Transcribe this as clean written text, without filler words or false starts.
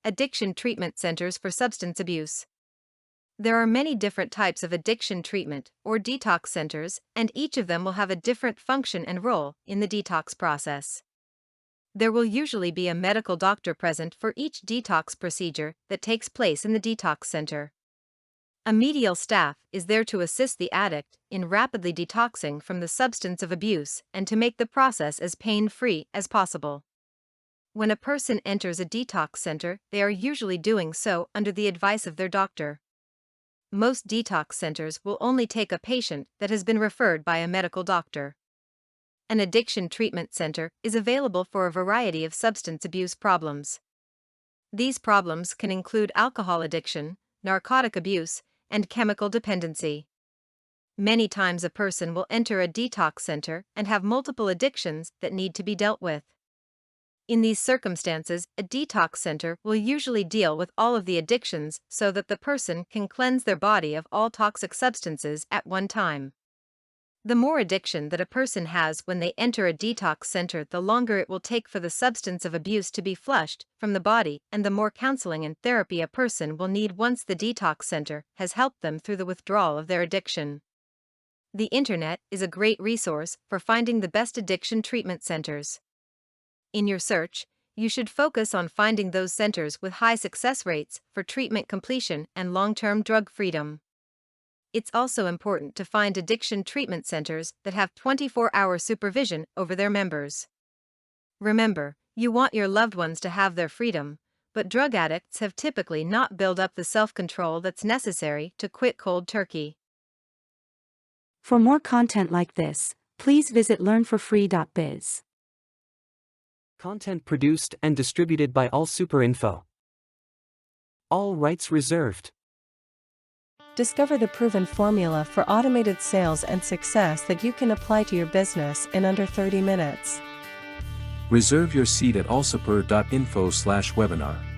Addiction treatment centers for substance abuse. There are many different types of addiction treatment, or detox centers, and each of them will have a different function and role in the detox process. There will usually be a medical doctor present for each detox procedure that takes place in the detox center. A medial staff is there to assist the addict in rapidly detoxing from the substance of abuse and to make the process as pain-free as possible. When a person enters a detox center, they are usually doing so under the advice of their doctor. Most detox centers will only take a patient that has been referred by a medical doctor. An addiction treatment center is available for a variety of substance abuse problems. These problems can include alcohol addiction, narcotic abuse, and chemical dependency. Many times a person will enter a detox center and have multiple addictions that need to be dealt with. In these circumstances, a detox center will usually deal with all of the addictions so that the person can cleanse their body of all toxic substances at one time. The more addiction that a person has when they enter a detox center, the longer it will take for the substance of abuse to be flushed from the body, and the more counseling and therapy a person will need once the detox center has helped them through the withdrawal of their addiction. The internet is a great resource for finding the best addiction treatment centers. In your search, you should focus on finding those centers with high success rates for treatment completion and long-term drug freedom. It's also important to find addiction treatment centers that have 24-hour supervision over their members. Remember, you want your loved ones to have their freedom, but drug addicts have typically not built up the self-control that's necessary to quit cold turkey. For more content like this, please visit learnforfree.biz. Content produced and distributed by AllSuperInfo. All rights reserved. Discover the proven formula for automated sales and success that you can apply to your business in under 30 minutes. Reserve your seat at allsuper.info/webinar.